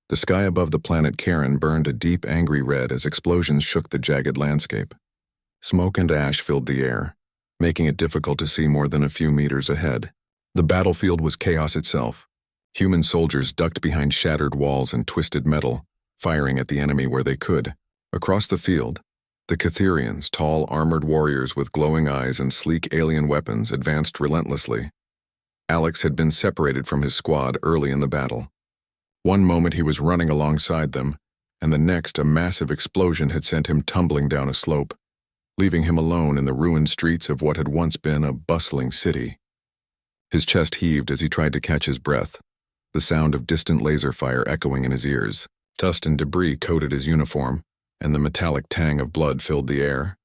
The sky above the planet Karen burned a deep, angry red as explosions shook the jagged landscape. Smoke and ash filled the air, making it difficult to see more than a few meters ahead. The battlefield was chaos itself. Human soldiers ducked behind shattered walls and twisted metal, firing at the enemy where they could. Across the field, the Catherians, tall, armored warriors with glowing eyes and sleek alien weapons, advanced relentlessly. Alex had been separated from his squad early in the battle. One moment he was running alongside them, and the next a massive explosion had sent him tumbling down a slope, leaving him alone in the ruined streets of what had once been a bustling city. His chest heaved as he tried to catch his breath, the sound of distant laser fire echoing in his ears. Dust and debris coated his uniform, and the metallic tang of blood filled the air,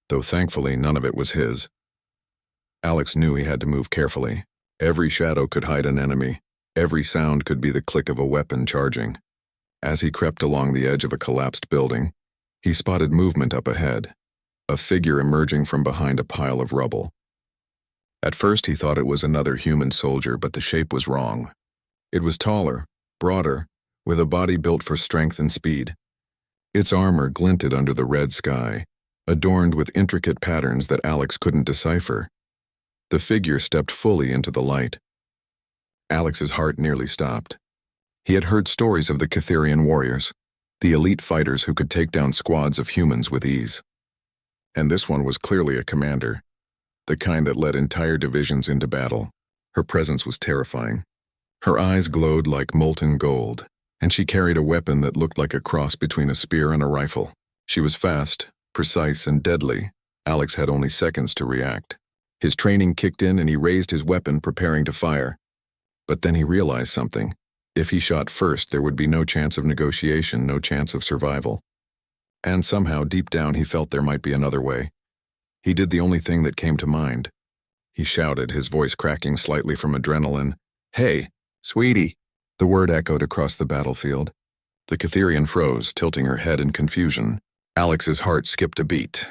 though thankfully none of it was his. Alex knew he had to move carefully. Every shadow could hide an enemy. Every sound could be the click of a weapon charging. As he crept along the edge of a collapsed building, he spotted movement up ahead, a figure emerging from behind a pile of rubble. At first he thought it was another human soldier, but the shape was wrong. It was taller, broader, with a body built for strength and speed. Its armor glinted under the red sky, adorned with intricate patterns that Alex couldn't decipher. The figure stepped fully into the light. Alex's heart nearly stopped. He had heard stories of the Catherian warriors, the elite fighters who could take down squads of humans with ease. And this one was clearly a commander, the kind that led entire divisions into battle. Her presence was terrifying. Her eyes glowed like molten gold, and she carried a weapon that looked like a cross between a spear and a rifle. She was fast, precise, and deadly. Alex had only seconds to react. His training kicked in and he raised his weapon, preparing to fire. But then he realized something. If he shot first, there would be no chance of negotiation, no chance of survival. And somehow, deep down, he felt there might be another way. He did the only thing that came to mind. He shouted, his voice cracking slightly from adrenaline, "Hey, sweetie!" The word echoed across the battlefield. The Catherian froze, tilting her head in confusion. Alex's heart skipped a beat.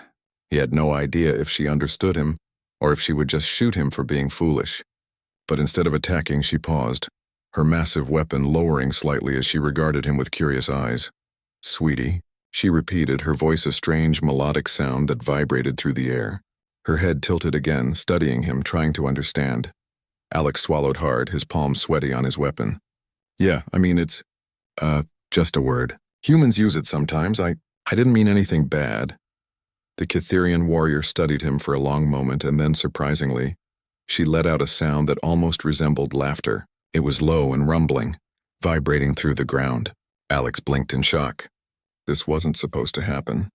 He had no idea if she understood him, or if she would just shoot him for being foolish. But instead of attacking, she paused, her massive weapon lowering slightly as she regarded him with curious eyes. "Sweetie," she repeated, her voice a strange melodic sound that vibrated through the air. Her head tilted again, studying him, trying to understand. Alex swallowed hard, his palms sweaty on his weapon. "Yeah, I mean, it's, just a word. Humans use it sometimes. I didn't mean anything bad." The Catherian warrior studied him for a long moment, and then, surprisingly, she let out a sound that almost resembled laughter. It was low and rumbling, vibrating through the ground. Alex blinked in shock. This wasn't supposed to happen.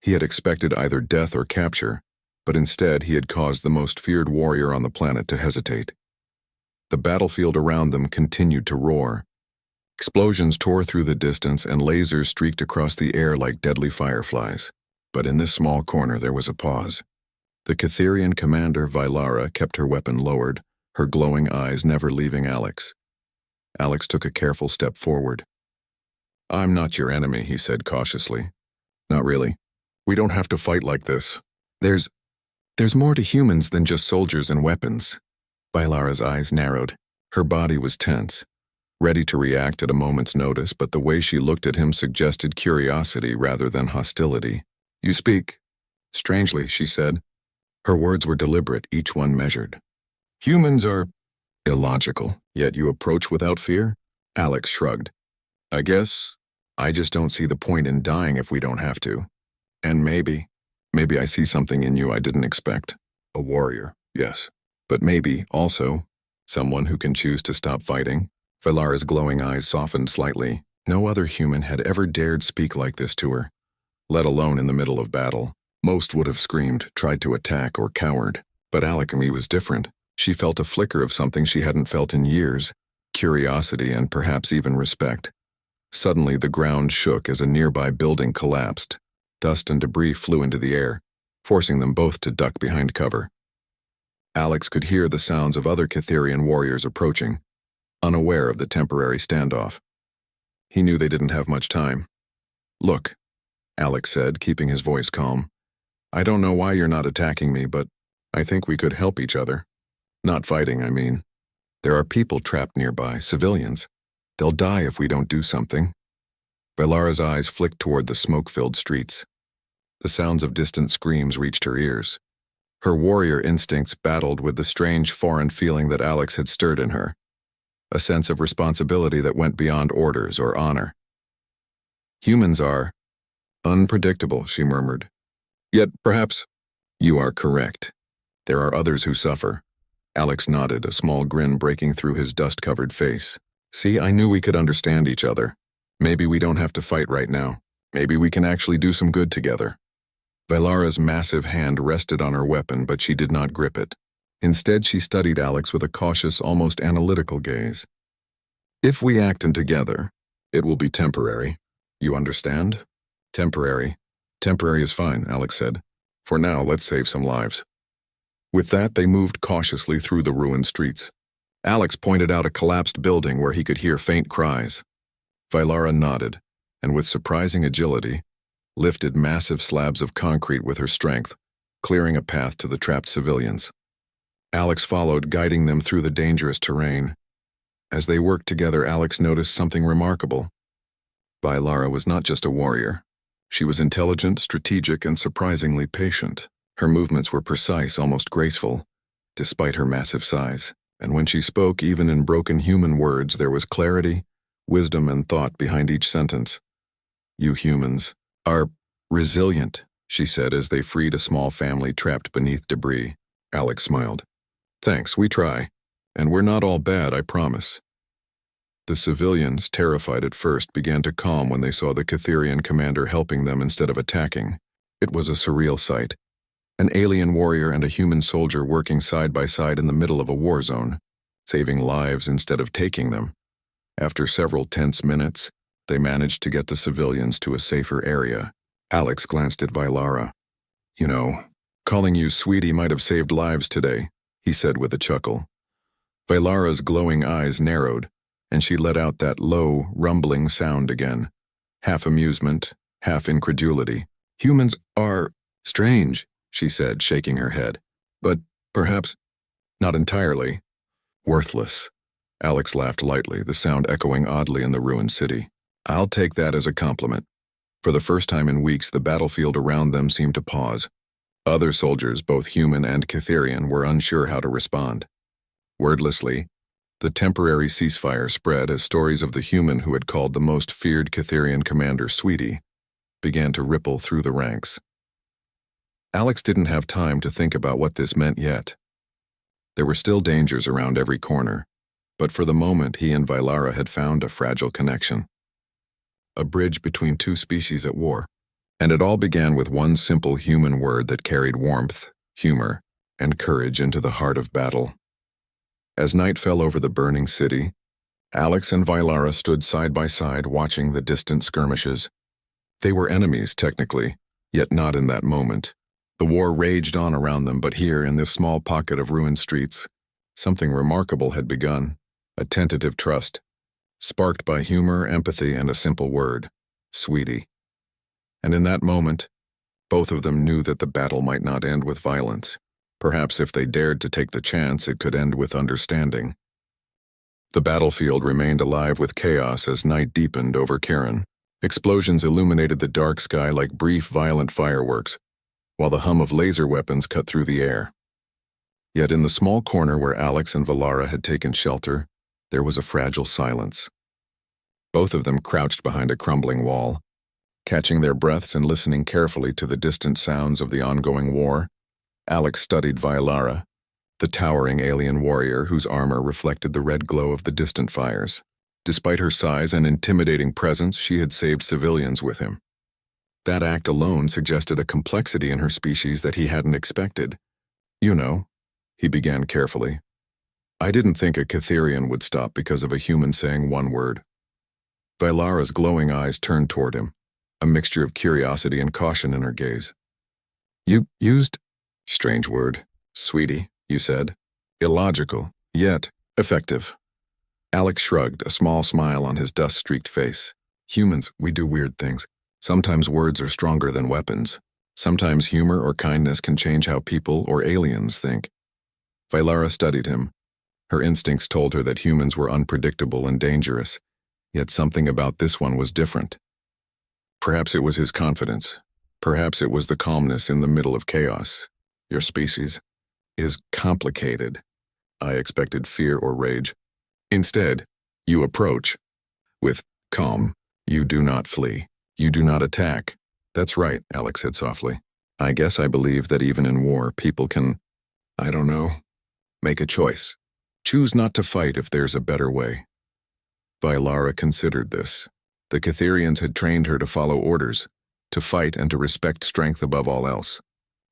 He had expected either death or capture, but instead he had caused the most feared warrior on the planet to hesitate. The battlefield around them continued to roar. Explosions tore through the distance and lasers streaked across the air like deadly fireflies. But in this small corner there was a pause. The Catherian commander, Vylara, kept her weapon lowered, her glowing eyes never leaving Alex. Alex took a careful step forward. "I'm not your enemy," he said cautiously. "Not really. We don't have to fight like this. There's more to humans than just soldiers and weapons." Vylara's eyes narrowed. Her body was tense, ready to react at a moment's notice, but the way she looked at him suggested curiosity rather than hostility. "You speak strangely," she said. Her words were deliberate, each one measured. "Humans are illogical, yet you approach without fear?" Alex shrugged. "I guess I just don't see the point in dying if we don't have to. And maybe I see something in you I didn't expect. A warrior, yes. But maybe, also, someone who can choose to stop fighting." Vylara's glowing eyes softened slightly. No other human had ever dared speak like this to her, let alone in the middle of battle. Most would have screamed, tried to attack, or cowered. But Alchemy was different. She felt a flicker of something she hadn't felt in years, curiosity and perhaps even respect. Suddenly the ground shook as a nearby building collapsed. Dust and debris flew into the air, forcing them both to duck behind cover. Alex could hear the sounds of other Catherian warriors approaching, unaware of the temporary standoff. He knew they didn't have much time. "Look," Alex said, keeping his voice calm. "I don't know why you're not attacking me, but I think we could help each other. Not fighting, I mean. There are people trapped nearby, civilians. They'll die if we don't do something. Vailara's eyes flicked toward the smoke-filled streets. The sounds of distant screams reached her ears. Her warrior instincts battled with the strange foreign feeling that Alex had stirred in her, a sense of responsibility that went beyond orders or honor. Humans are unpredictable, she murmured. Yet, perhaps, you are correct. There are others who suffer. Alex nodded, a small grin breaking through his dust-covered face. See, I knew we could understand each other. Maybe we don't have to fight right now. Maybe we can actually do some good together. Vailara's massive hand rested on her weapon, but she did not grip it. Instead, she studied Alex with a cautious, almost analytical gaze. If we act together, it will be temporary. You understand? Temporary. Temporary is fine, Alex said. For now, let's save some lives. With that, they moved cautiously through the ruined streets. Alex pointed out a collapsed building where he could hear faint cries. Vailara nodded, and with surprising agility, lifted massive slabs of concrete with her strength, clearing a path to the trapped civilians. Alex followed, guiding them through the dangerous terrain. As they worked together, Alex noticed something remarkable. Vailara was not just a warrior. She was intelligent, strategic, and surprisingly patient. Her movements were precise, almost graceful, despite her massive size. And when she spoke, even in broken human words, there was clarity, wisdom, and thought behind each sentence. You humans are resilient, she said as they freed a small family trapped beneath debris. Alex smiled. Thanks, we try. And we're not all bad, I promise. The civilians, terrified at first, began to calm when they saw the Catherian commander helping them instead of attacking. It was a surreal sight. An alien warrior and a human soldier working side by side in the middle of a war zone, saving lives instead of taking them. After several tense minutes, they managed to get the civilians to a safer area. Alex glanced at Vailara. You know, calling you sweetie might have saved lives today, he said with a chuckle. Vailara's glowing eyes narrowed, and she let out that low, rumbling sound again, half amusement, half incredulity. Humans are strange, she said, shaking her head. But perhaps not entirely. Worthless. Alex laughed lightly, the sound echoing oddly in the ruined city. I'll take that as a compliment. For the first time in weeks, the battlefield around them seemed to pause. Other soldiers, both human and Catherian, were unsure how to respond. Wordlessly, the temporary ceasefire spread as stories of the human who had called the most feared Catherian commander Sweetie began to ripple through the ranks. Alex didn't have time to think about what this meant yet. There were still dangers around every corner, but for the moment he and Vailara had found a fragile connection. A bridge between two species at war. And it all began with one simple human word that carried warmth, humor, and courage into the heart of battle. As night fell over the burning city, Alex and Vailara stood side by side watching the distant skirmishes. They were enemies, technically, yet not in that moment. The war raged on around them, but here, in this small pocket of ruined streets, something remarkable had begun, a tentative trust, sparked by humor, empathy, and a simple word, sweetie. And in that moment, both of them knew that the battle might not end with violence. Perhaps if they dared to take the chance, it could end with understanding. The battlefield remained alive with chaos as night deepened over Karen. Explosions illuminated the dark sky like brief, violent fireworks, while the hum of laser weapons cut through the air. Yet in the small corner where Alex and Vailara had taken shelter, there was a fragile silence. Both of them crouched behind a crumbling wall, catching their breaths and listening carefully to the distant sounds of the ongoing war. Alex studied Vailara, the towering alien warrior whose armor reflected the red glow of the distant fires. Despite her size and intimidating presence, she had saved civilians with him. That act alone suggested a complexity in her species that he hadn't expected. You know, he began carefully. I didn't think a Catherian would stop because of a human saying one word. Vailara's glowing eyes turned toward him, a mixture of curiosity and caution in her gaze. You used, strange word, sweetie, you said. Illogical, yet effective. Alex shrugged, a small smile on his dust-streaked face. Humans, we do weird things. Sometimes words are stronger than weapons. Sometimes humor or kindness can change how people or aliens think. Vailara studied him. Her instincts told her that humans were unpredictable and dangerous, Yet something about this one was different. Perhaps it was his confidence. Perhaps it was the calmness in the middle of chaos. Your species is complicated. I expected fear or rage. Instead, you approach. With calm, you do not flee. You do not attack. That's right, Alex said softly. I guess I believe that even in war, people can, I don't know, make a choice. Choose not to fight if there's a better way. Vylara considered this. The Catherians had trained her to follow orders, to fight and to respect strength above all else.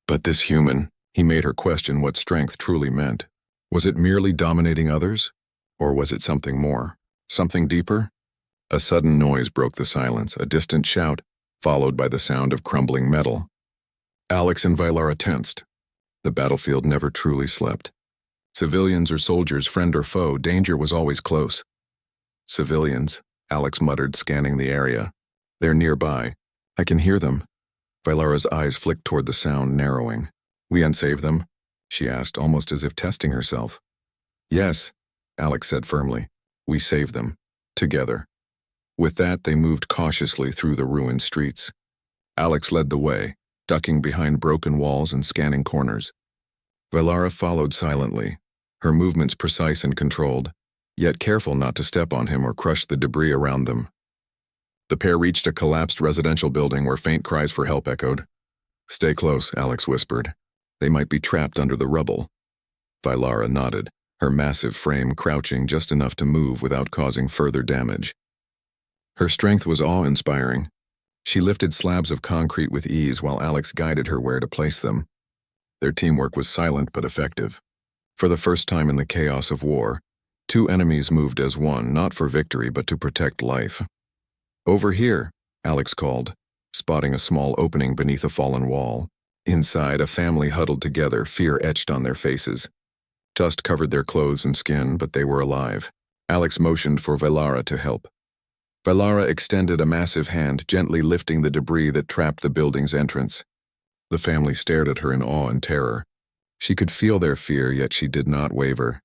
But this human, he made her question what strength truly meant. Was it merely dominating others? Or was it something more? Something deeper? A sudden noise broke the silence, a distant shout, followed by the sound of crumbling metal. Alex and Vylara tensed. The battlefield never truly slept. Civilians or soldiers, friend or foe, danger was always close. Civilians, Alex muttered, scanning the area. They're nearby. I can hear them. Vylara's eyes flicked toward the sound, narrowing. We unsaved them? She asked, almost as if testing herself. Yes, Alex said firmly. We saved them. Together. With that, they moved cautiously through the ruined streets. Alex led the way, ducking behind broken walls and scanning corners. Vylara followed silently, her movements precise and controlled, yet careful not to step on him or crush the debris around them. The pair reached a collapsed residential building where faint cries for help echoed. Stay close, Alex whispered. They might be trapped under the rubble. Vylara nodded, her massive frame crouching just enough to move without causing further damage. Her strength was awe-inspiring. She lifted slabs of concrete with ease while Alex guided her where to place them. Their teamwork was silent but effective. For the first time in the chaos of war, two enemies moved as one, not for victory but to protect life. Over here, Alex called, spotting a small opening beneath a fallen wall. Inside, a family huddled together, fear etched on their faces. Dust covered their clothes and skin, but they were alive. Alex motioned for Vylara to help. Vylara extended a massive hand, gently lifting the debris that trapped the building's entrance. The family stared at her in awe and terror. She could feel their fear, yet she did not waver.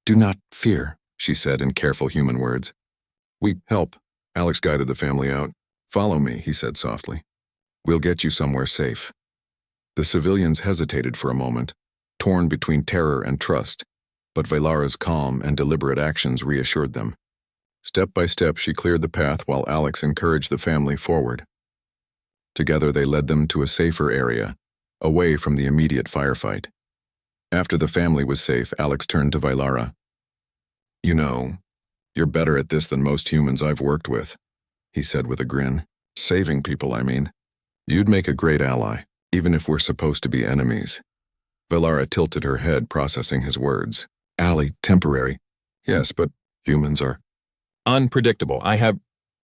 Do not fear, she said in careful human words. We help. Alex guided the family out. Follow me, he said softly. We'll get you somewhere safe. The civilians hesitated for a moment, torn between terror and trust, but Vylara's calm and deliberate actions reassured them. Step by step, she cleared the path while Alex encouraged the family forward. Together, they led them to a safer area, away from the immediate firefight. After the family was safe, Alex turned to Vylara. You know, you're better at this than most humans I've worked with, he said with a grin. Saving people, I mean. You'd make a great ally, even if we're supposed to be enemies. Vylara tilted her head, processing his words. Ally, temporary. Yes, but humans are unpredictable. I have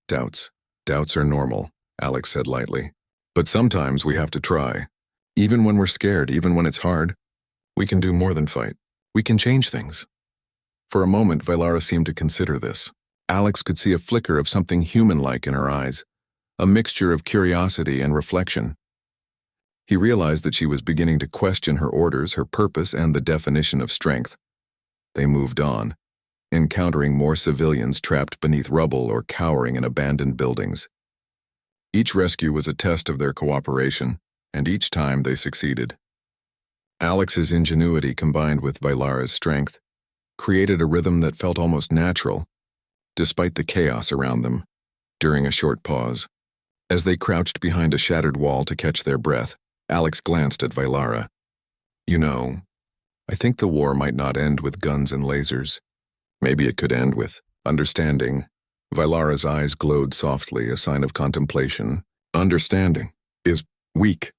doubts. Doubts are normal, Alex said lightly. But sometimes we have to try. Even when we're scared, even when it's hard, we can do more than fight. We can change things. For a moment, Vylara seemed to consider this. Alex could see a flicker of something human-like in her eyes, a mixture of curiosity and reflection. He realized that she was beginning to question her orders, her purpose, and the definition of strength. They moved on, encountering more civilians trapped beneath rubble or cowering in abandoned buildings. Each rescue was a test of their cooperation, and each time they succeeded. Alex's ingenuity combined with Vylara's strength created a rhythm that felt almost natural, despite the chaos around them. During a short pause, as they crouched behind a shattered wall to catch their breath, Alex glanced at Vylara. You know, I think the war might not end with guns and lasers. Maybe it could end with understanding. Vylara's eyes glowed softly, a sign of contemplation. Understanding is weak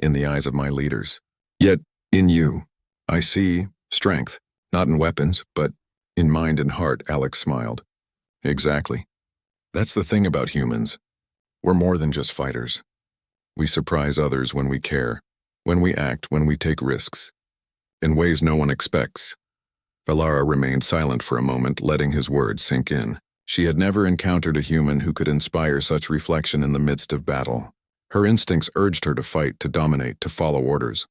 in the eyes of my leaders. Yet, in you, I see strength, not in weapons, but in mind and heart, Alex smiled. Exactly. That's the thing about humans. We're more than just fighters. We surprise others when we care, when we act, when we take risks, in ways no one expects. Vylara remained silent for a moment, letting his words sink in. She had never encountered a human who could inspire such reflection in the midst of battle. Her instincts urged her to fight, to dominate, to follow orders.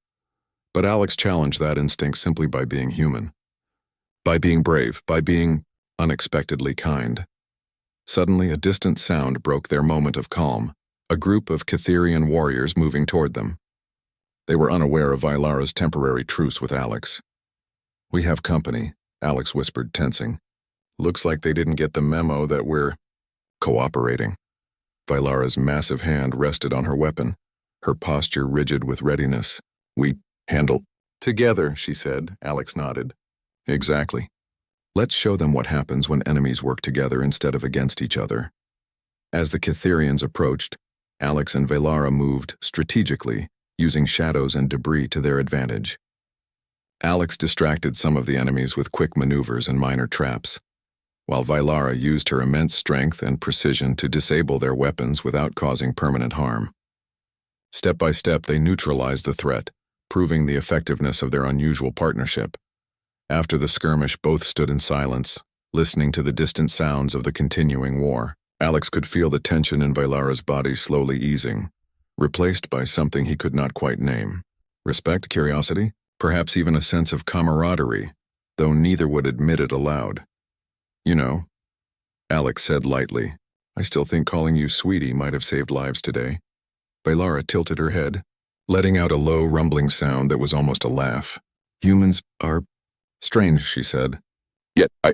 But Alex challenged that instinct simply by being human. By being brave, by being unexpectedly kind. Suddenly, a distant sound broke their moment of calm, a group of Catherian warriors moving toward them. They were unaware of Vilara's temporary truce with Alex. "We have company," Alex whispered, tensing. "Looks like they didn't get the memo that we're cooperating." Vilara's massive hand rested on her weapon, her posture rigid with readiness. "We handle together," she said. Alex nodded. "Exactly. Let's show them what happens when enemies work together instead of against each other." As the Catherians approached, Alex and Vilara moved strategically, using shadows and debris to their advantage. Alex distracted some of the enemies with quick maneuvers and minor traps, while Vilara used her immense strength and precision to disable their weapons without causing permanent harm. Step by step, they neutralized the threat, proving the effectiveness of their unusual partnership. After the skirmish, both stood in silence, listening to the distant sounds of the continuing war. Alex could feel the tension in Vilara's body slowly easing, replaced by something he could not quite name. Respect, curiosity, perhaps even a sense of camaraderie, though neither would admit it aloud. "You know," Alex said lightly, "I still think calling you sweetie might have saved lives today." Vilara tilted her head, letting out a low, rumbling sound that was almost a laugh. "Humans are strange," she said. "Yet I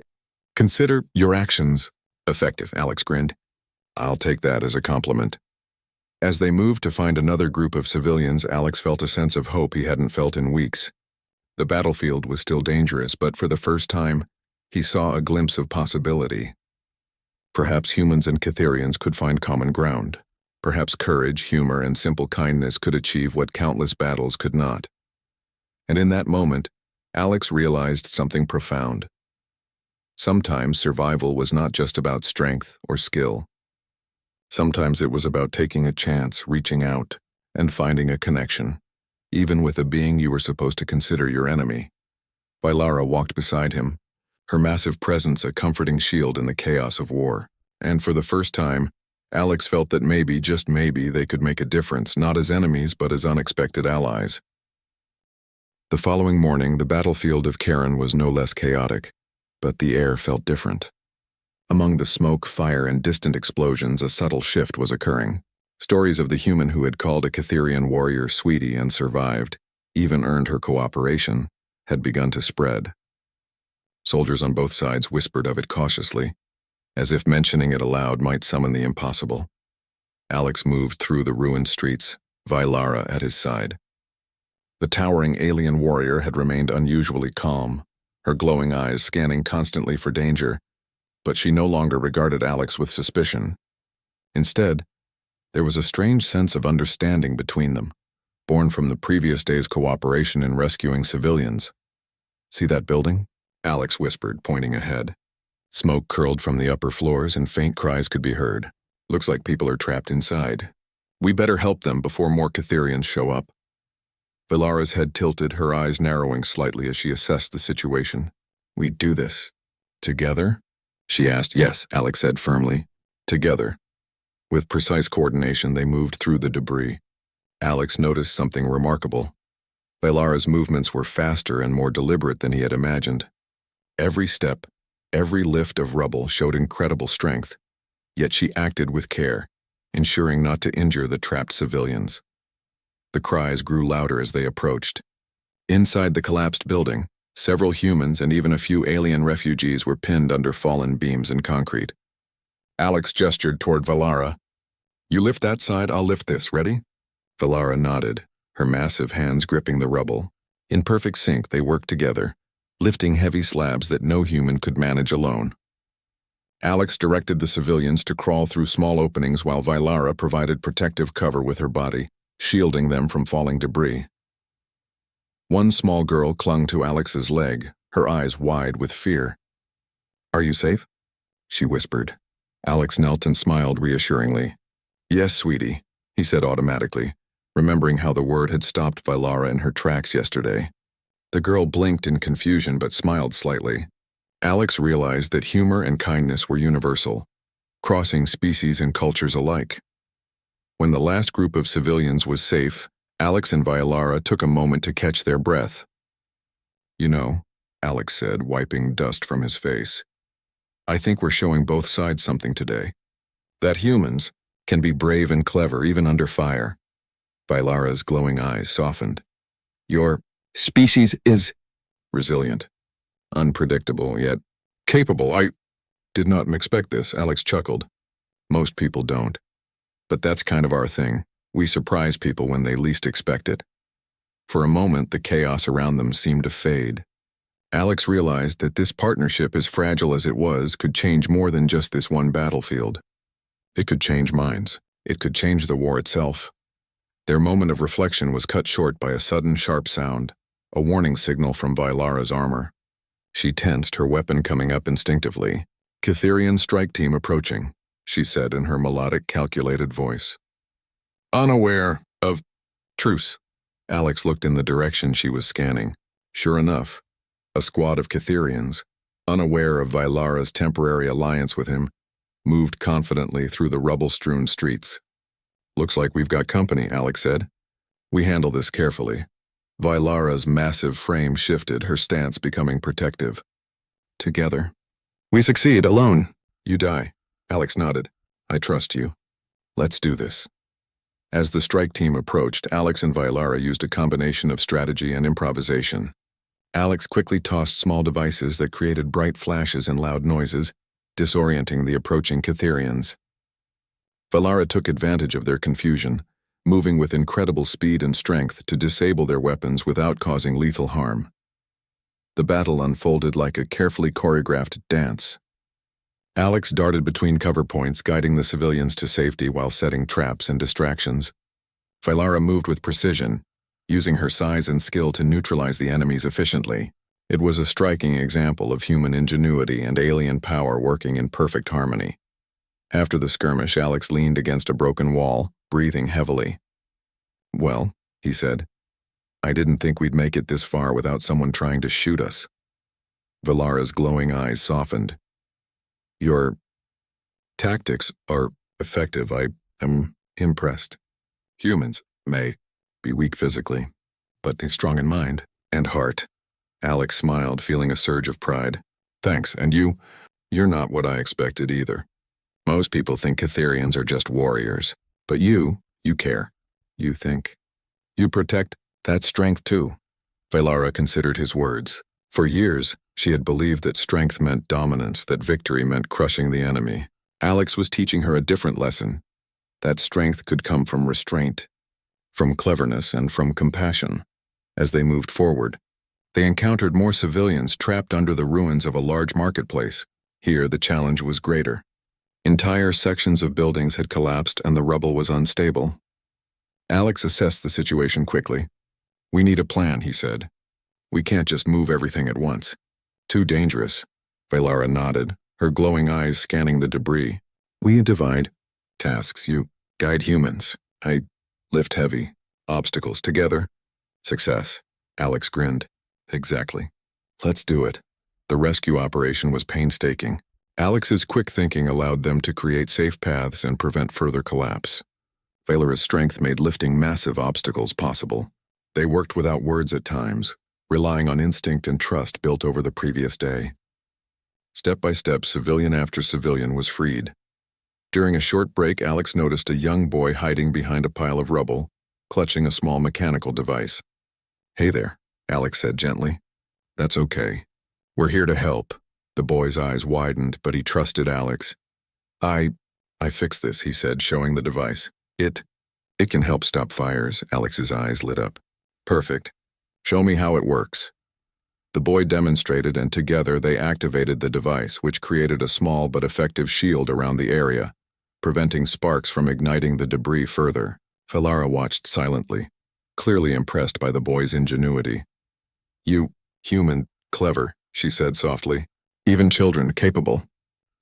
consider your actions effective," Alex grinned. "I'll take that as a compliment." As they moved to find another group of civilians, Alex felt a sense of hope he hadn't felt in weeks. The battlefield was still dangerous, but for the first time, he saw a glimpse of possibility. Perhaps humans and Catherians could find common ground. Perhaps courage, humor, and simple kindness could achieve what countless battles could not. And in that moment, Alex realized something profound. Sometimes survival was not just about strength or skill. Sometimes it was about taking a chance, reaching out, and finding a connection, even with a being you were supposed to consider your enemy. Vilara walked beside him, her massive presence a comforting shield in the chaos of war. And for the first time, Alex felt that maybe, just maybe, they could make a difference, not as enemies but as unexpected allies. The following morning, the battlefield of Karen was no less chaotic, but the air felt different. Among the smoke, fire, and distant explosions, a subtle shift was occurring. Stories of the human who had called a Catherian warrior sweetie and survived, even earned her cooperation, had begun to spread. Soldiers on both sides whispered of it cautiously, as if mentioning it aloud might summon the impossible. Alex moved through the ruined streets, Vilara at his side. The towering alien warrior had remained unusually calm, her glowing eyes scanning constantly for danger, but she no longer regarded Alex with suspicion. Instead, there was a strange sense of understanding between them, born from the previous day's cooperation in rescuing civilians. "See that building?" Alex whispered, pointing ahead. Smoke curled from the upper floors and faint cries could be heard. "Looks like people are trapped inside. We better help them before more Catherians show up." Vilara's head tilted, her eyes narrowing slightly as she assessed the situation. "We do this together?" she asked. "Yes," Alex said firmly. "Together." With precise coordination, they moved through the debris. Alex noticed something remarkable. Vilara's movements were faster and more deliberate than he had imagined. Every step, every lift of rubble showed incredible strength, yet she acted with care, ensuring not to injure the trapped civilians. The cries grew louder as they approached. Inside the collapsed building, several humans and even a few alien refugees were pinned under fallen beams and concrete. Alex gestured toward Vilara. "You lift that side, I'll lift this. Ready?" Vilara nodded, her massive hands gripping the rubble. In perfect sync, they worked together, lifting heavy slabs that no human could manage alone. Alex directed the civilians to crawl through small openings while Vilara provided protective cover with her body, shielding them from falling debris. One small girl clung to Alex's leg, her eyes wide with fear. "Are you safe?" she whispered. Alex knelt and smiled reassuringly. "Yes, sweetie," he said automatically, remembering how the word had stopped Vilara in her tracks yesterday. The girl blinked in confusion but smiled slightly. Alex realized that humor and kindness were universal, crossing species and cultures alike. When the last group of civilians was safe, Alex and Vilara took a moment to catch their breath. "You know," Alex said, wiping dust from his face, I think we're showing both sides something today. That humans can be brave and clever even under fire. Vailara's glowing eyes softened. Your species is resilient, unpredictable, yet capable. I did not expect this, Alex chuckled. Most people don't. But that's kind of our thing. We surprise people when they least expect it. For a moment, the chaos around them seemed to fade. Alex realized that this partnership, as fragile as it was, could change more than just this one battlefield. It could change minds. It could change the war itself. Their moment of reflection was cut short by a sudden sharp sound, a warning signal from Vailara's armor. She tensed, her weapon coming up instinctively. Catherian strike team approaching, she said in her melodic, calculated voice. Unaware of truce. Alex looked in the direction she was scanning. Sure enough, a squad of Catherians, unaware of Vailara's temporary alliance with him, moved confidently through the rubble-strewn streets. Looks like we've got company, Alex said. We handle this carefully. Vailara's massive frame shifted, her stance becoming protective. Together. We succeed, alone. You die. Alex nodded. I trust you. Let's do this. As the strike team approached, Alex and Vailara used a combination of strategy and improvisation. Alex quickly tossed small devices that created bright flashes and loud noises, disorienting the approaching Catherians. Vailara took advantage of their confusion, moving with incredible speed and strength to disable their weapons without causing lethal harm. The battle unfolded like a carefully choreographed dance. Alex darted between cover points, guiding the civilians to safety while setting traps and distractions. Vailara moved with precision, using her size and skill to neutralize the enemies efficiently. It was a striking example of human ingenuity and alien power working in perfect harmony. After the skirmish, Alex leaned against a broken wall, breathing heavily. Well, he said, I didn't think we'd make it this far without someone trying to shoot us. Vailara's glowing eyes softened. Your tactics are effective. I am impressed. Humans may be weak physically, but strong in mind and heart. Alex smiled, feeling a surge of pride. Thanks, and you're not what I expected either. Most people think Catherians are just warriors, but you care. You think. You protect. That's strength too. Vailara considered his words. For years, she had believed that strength meant dominance, that victory meant crushing the enemy. Alex was teaching her a different lesson. That strength could come from restraint, from cleverness, and from compassion. As they moved forward, they encountered more civilians trapped under the ruins of a large marketplace. Here, the challenge was greater. Entire sections of buildings had collapsed and the rubble was unstable. Alex assessed the situation quickly. We need a plan, he said. We can't just move everything at once. Too dangerous. Vailara nodded, her glowing eyes scanning the debris. We divide tasks. You guide humans. I lift heavy obstacles together. Success. Alex grinned. Exactly. Let's do it. The rescue operation was painstaking. Alex's quick thinking allowed them to create safe paths and prevent further collapse. Vailara's strength made lifting massive obstacles possible. They worked without words at times, relying on instinct and trust built over the previous day. Step by step, civilian after civilian was freed. During a short break, Alex noticed a young boy hiding behind a pile of rubble, clutching a small mechanical device. Hey there, Alex said gently. That's okay. We're here to help. The boy's eyes widened, but he trusted Alex. I fixed this, he said, showing the device. It can help stop fires. Alex's eyes lit up. Perfect. Show me how it works. The boy demonstrated, and together they activated the device, which created a small but effective shield around the area, preventing sparks from igniting the debris further. Vailara watched silently, clearly impressed by the boy's ingenuity. You, human, clever, she said softly. Even children capable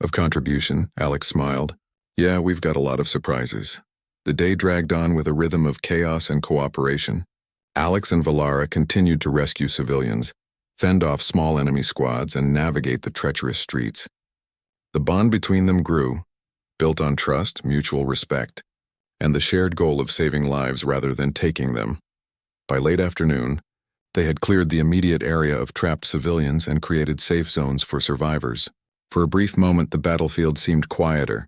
of contribution, Alex smiled. Yeah, we've got a lot of surprises. The day dragged on with a rhythm of chaos and cooperation. Alex and Vailara continued to rescue civilians, fend off small enemy squads, and navigate the treacherous streets. The bond between them grew, built on trust, mutual respect, and the shared goal of saving lives rather than taking them. By late afternoon, they had cleared the immediate area of trapped civilians and created safe zones for survivors. For a brief moment, the battlefield seemed quieter,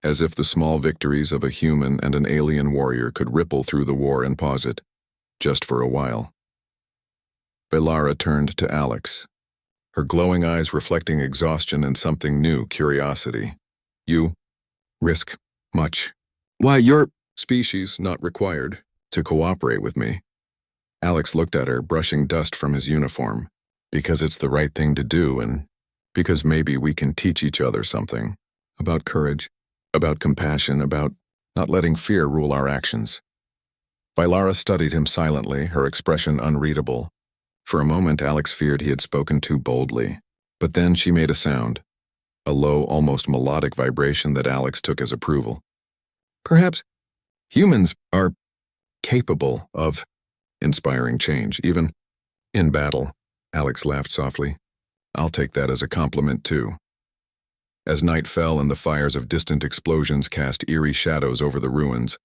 as if the small victories of a human and an alien warrior could ripple through the war and pause it, just for a while. Valara turned to Alex, her glowing eyes reflecting exhaustion and something new, curiosity. You risk much. Why, your species not required to cooperate with me. Alex looked at her, brushing dust from his uniform. Because it's the right thing to do, and because maybe we can teach each other something. About courage, about compassion, about not letting fear rule our actions. Valara studied him silently, her expression unreadable. For a moment, Alex feared he had spoken too boldly. But then she made a sound. A low, almost melodic vibration that Alex took as approval. Perhaps humans are capable of inspiring change, even in battle. Alex laughed softly. I'll take that as a compliment, too. As night fell and the fires of distant explosions cast eerie shadows over the ruins,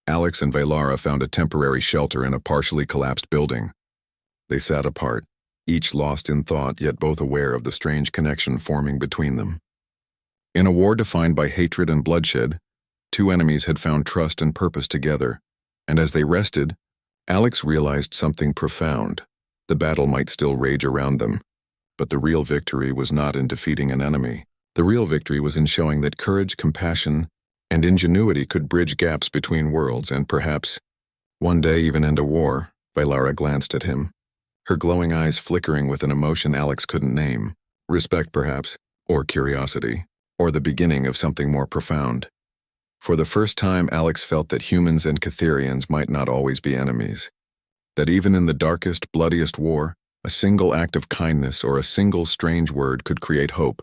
Alex and Valara found a temporary shelter in a partially collapsed building. They sat apart, each lost in thought yet both aware of the strange connection forming between them. In a war defined by hatred and bloodshed, two enemies had found trust and purpose together, and as they rested, Alex realized something profound. The battle might still rage around them, but the real victory was not in defeating an enemy. The real victory was in showing that courage, compassion, and ingenuity could bridge gaps between worlds and perhaps, one day even end a war. Valara glanced at him, her glowing eyes flickering with an emotion Alex couldn't name. Respect, perhaps, or curiosity, or the beginning of something more profound. For the first time, Alex felt that humans and Catherians might not always be enemies. That even in the darkest, bloodiest war, a single act of kindness or a single strange word could create hope.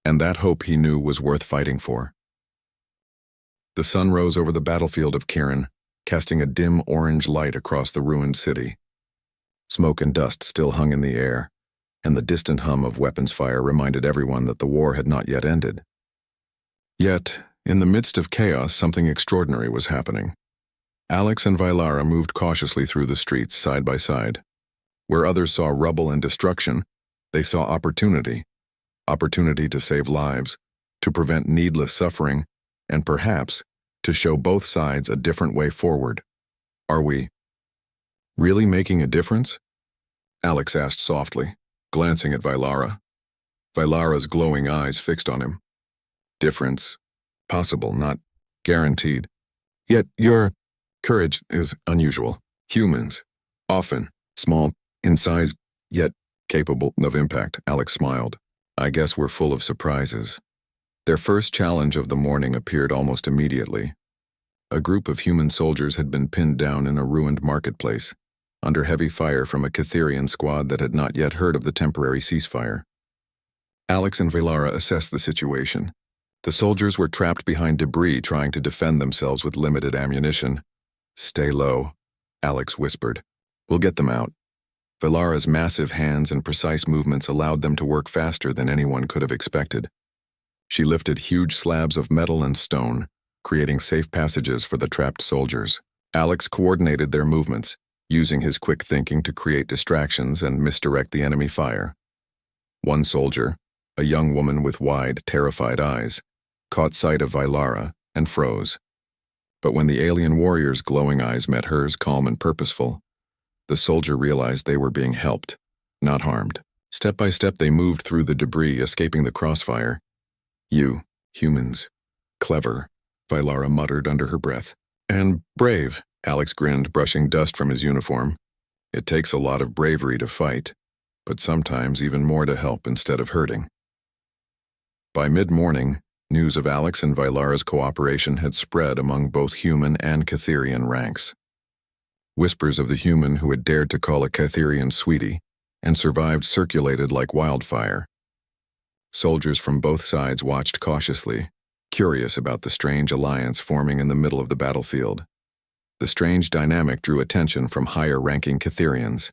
And that hope he knew was worth fighting for. The sun rose over the battlefield of Kirin, casting a dim orange light across the ruined city. Smoke and dust still hung in the air, and the distant hum of weapons fire reminded everyone that the war had not yet ended. Yet, in the midst of chaos, something extraordinary was happening. Alex and Valara moved cautiously through the streets side by side. Where others saw rubble and destruction, they saw opportunity. Opportunity to save lives, to prevent needless suffering, and perhaps to show both sides a different way forward. Are we really making a difference? Alex asked softly, glancing at Valara. Valara's glowing eyes fixed on him. Difference. Possible, not guaranteed. Yet your courage is unusual. Humans, often small in size, yet capable of impact. Alex smiled. I guess we're full of surprises. Their first challenge of the morning appeared almost immediately. A group of human soldiers had been pinned down in a ruined marketplace, under heavy fire from a Catherian squad that had not yet heard of the temporary ceasefire. Alex and Valara assessed the situation. The soldiers were trapped behind debris trying to defend themselves with limited ammunition. Stay low, Alex whispered. We'll get them out. Valara's massive hands and precise movements allowed them to work faster than anyone could have expected. She lifted huge slabs of metal and stone, creating safe passages for the trapped soldiers. Alex coordinated their movements, using his quick thinking to create distractions and misdirect the enemy fire. One soldier, a young woman with wide, terrified eyes, caught sight of Valara and froze. But when the alien warrior's glowing eyes met hers, calm and purposeful, the soldier realized they were being helped, not harmed. Step by step they moved through the debris, escaping the crossfire. You, humans. Clever, Valara muttered under her breath. And brave, Alex grinned, brushing dust from his uniform. It takes a lot of bravery to fight, but sometimes even more to help instead of hurting. By mid-morning, news of Alex and Valara's cooperation had spread among both human and Catherian ranks. Whispers of the human who had dared to call a Catherian sweetie and survived circulated like wildfire. Soldiers from both sides watched cautiously, curious about the strange alliance forming in the middle of the battlefield. The strange dynamic drew attention from higher-ranking Catherians.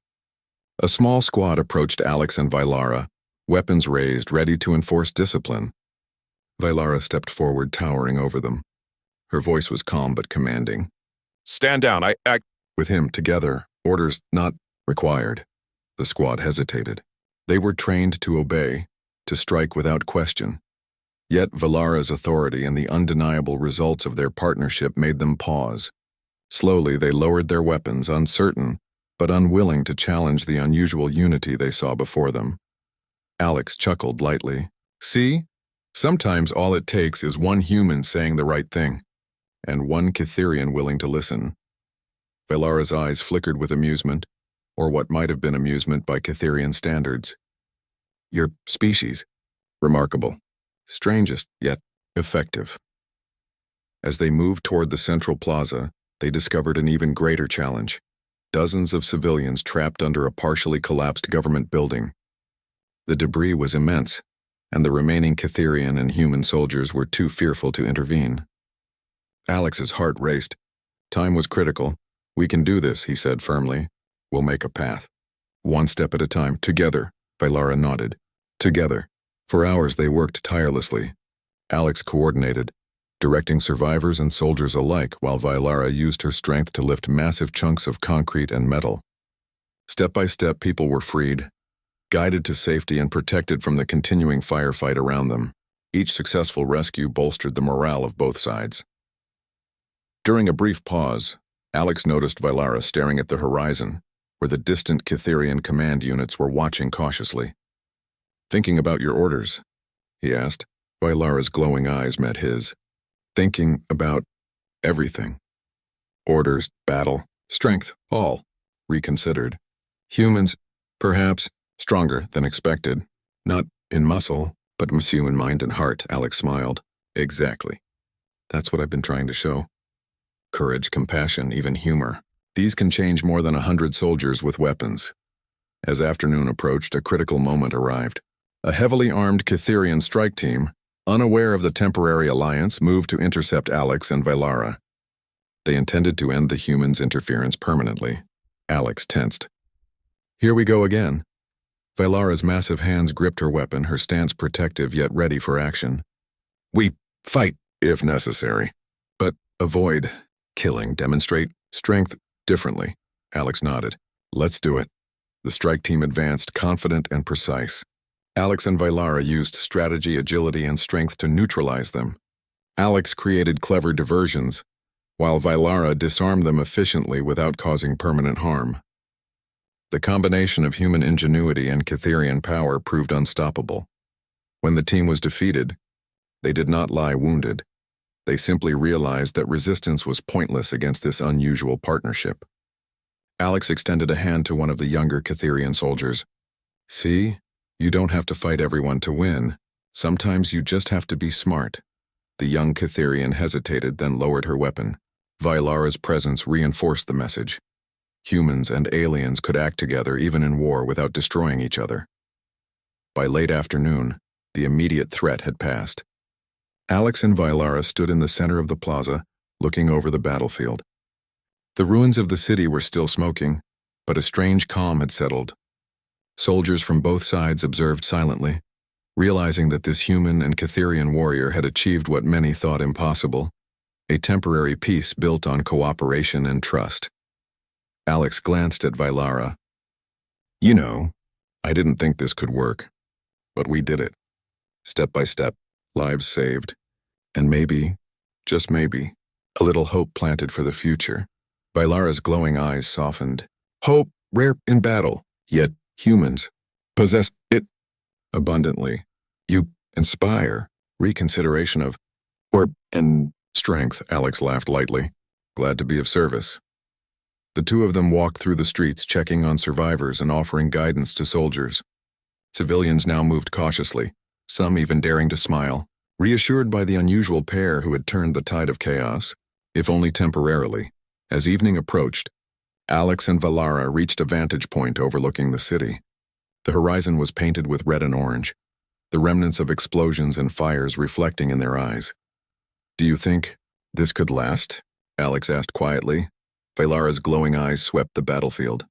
A small squad approached Alex and Valara, weapons raised, ready to enforce discipline. Valara stepped forward, towering over them. Her voice was calm but commanding. Stand down, I act with him together, orders not required. The squad hesitated. They were trained to obey, to strike without question. Yet Valara's authority and the undeniable results of their partnership made them pause. Slowly they lowered their weapons, uncertain, but unwilling to challenge the unusual unity they saw before them. Alex chuckled lightly. See? Sometimes all it takes is one human saying the right thing, and one Cytherian willing to listen. Valara's eyes flickered with amusement, or what might have been amusement by Cytherian standards. Your species. Remarkable. Strangest, yet effective. As they moved toward the central plaza, they discovered an even greater challenge. Dozens of civilians trapped under a partially collapsed government building. The debris was immense, and the remaining Cytherian and human soldiers were too fearful to intervene. Alex's heart raced. Time was critical. We can do this, he said firmly. We'll make a path. One step at a time, together, Valara nodded. Together. For hours they worked tirelessly. Alex coordinated, directing survivors and soldiers alike while Valara used her strength to lift massive chunks of concrete and metal. Step by step, people were freed, guided to safety and protected from the continuing firefight around them. Each successful rescue bolstered the morale of both sides. During a brief pause, Alex noticed Valara staring at the horizon, where the distant Cytherian command units were watching cautiously. Thinking about your orders, he asked. Valara's glowing eyes met his. Thinking about everything. Orders, battle, strength, all. Reconsidered. Humans, perhaps, stronger than expected. Not in muscle, but in mind and heart, Alex smiled. Exactly. That's what I've been trying to show. Courage, compassion, even humor. These can change more than 100 soldiers with weapons. As afternoon approached, a critical moment arrived. A heavily armed Cytherian strike team, unaware of the temporary alliance, moved to intercept Alex and Valara. They intended to end the humans' interference permanently. Alex tensed. Here we go again. Valara's massive hands gripped her weapon, her stance protective yet ready for action. We fight, if necessary, but avoid killing, demonstrate strength differently. Alex nodded. Let's do it. The strike team advanced, confident and precise. Alex and Valara used strategy, agility, and strength to neutralize them. Alex created clever diversions, while Valara disarmed them efficiently without causing permanent harm. The combination of human ingenuity and Cytherian power proved unstoppable. When the team was defeated, they did not lie wounded. They simply realized that resistance was pointless against this unusual partnership. Alex extended a hand to one of the younger Cytherian soldiers. See? You don't have to fight everyone to win. Sometimes you just have to be smart. The young Cytherian hesitated, then lowered her weapon. Valara's presence reinforced the message. Humans and aliens could act together even in war without destroying each other. By late afternoon, the immediate threat had passed. Alex and Valara stood in the center of the plaza, looking over the battlefield. The ruins of the city were still smoking, but a strange calm had settled. Soldiers from both sides observed silently, realizing that this human and Cytherian warrior had achieved what many thought impossible, a temporary peace built on cooperation and trust. Alex glanced at Valara. You know, I didn't think this could work, but we did it. Step by step, lives saved, and maybe, just maybe, a little hope planted for the future. Valara's glowing eyes softened. Hope, rare in battle, yet humans possess it abundantly. You inspire reconsideration of and strength, Alex laughed lightly. Glad to be of service. The two of them walked through the streets, checking on survivors and offering guidance to soldiers. Civilians now moved cautiously, some even daring to smile, reassured by the unusual pair who had turned the tide of chaos, if only temporarily. As evening approached, Alex and Valara reached a vantage point overlooking the city. The horizon was painted with red and orange, the remnants of explosions and fires reflecting in their eyes. Do you think this could last? Alex asked quietly. Valara's glowing eyes swept the battlefield.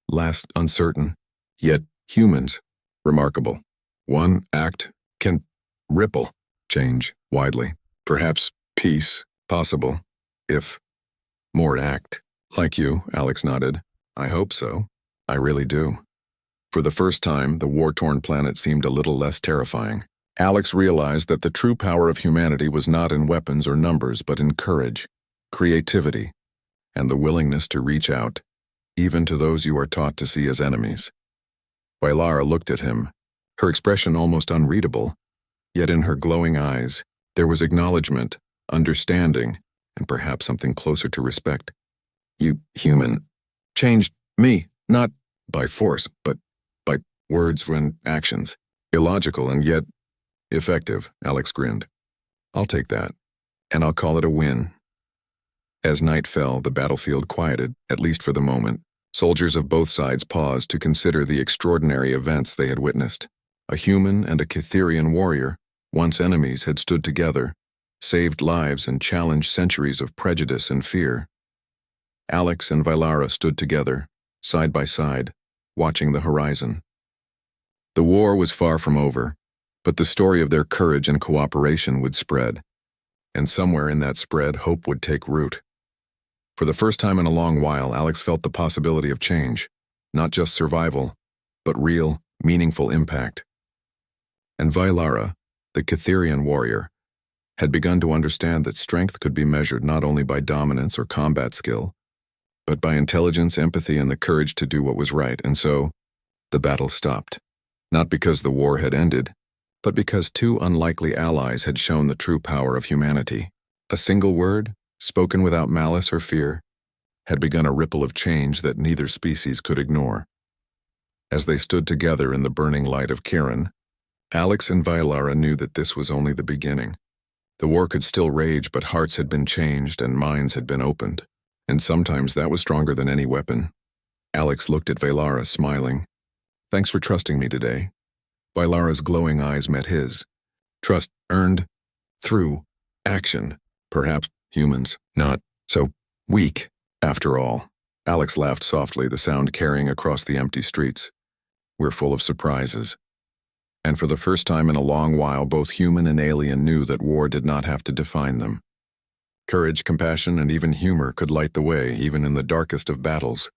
Last uncertain, yet humans. Remarkable. One act can ripple, change widely. Perhaps peace possible, if more act. Like you, Alex nodded. I hope so. I really do. For the first time, the war-torn planet seemed a little less terrifying. Alex realized that the true power of humanity was not in weapons or numbers, but in courage, creativity, and the willingness to reach out, even to those you are taught to see as enemies. Vylara looked at him, her expression almost unreadable, yet in her glowing eyes, there was acknowledgement, understanding, and perhaps something closer to respect. You, human, changed me, not by force, but by words and actions. Illogical and yet effective, Alex grinned. I'll take that, and I'll call it a win. As night fell, the battlefield quieted, at least for the moment. Soldiers of both sides paused to consider the extraordinary events they had witnessed. A human and a Cytherian warrior, once enemies, had stood together, saved lives and challenged centuries of prejudice and fear. Alex and Vylara stood together, side by side, watching the horizon. The war was far from over, but the story of their courage and cooperation would spread, and somewhere in that spread, hope would take root. For the first time in a long while, Alex felt the possibility of change, not just survival, but real, meaningful impact. And Vylara, the Cytherian warrior, had begun to understand that strength could be measured not only by dominance or combat skill, but by intelligence, empathy, and the courage to do what was right. And so, the battle stopped. Not because the war had ended, but because two unlikely allies had shown the true power of humanity. A single word, spoken without malice or fear, had begun a ripple of change that neither species could ignore. As they stood together in the burning light of Kirin, Alex and Vylara knew that this was only the beginning. The war could still rage, but hearts had been changed and minds had been opened, and sometimes that was stronger than any weapon. Alex looked at Vylara, smiling. Thanks for trusting me today. Vylara's glowing eyes met his. Trust earned through action. Perhaps humans, not so weak, after all. Alex laughed softly, the sound carrying across the empty streets. We're full of surprises. And for the first time in a long while, both human and alien knew that war did not have to define them. Courage, compassion, and even humor could light the way, even in the darkest of battles.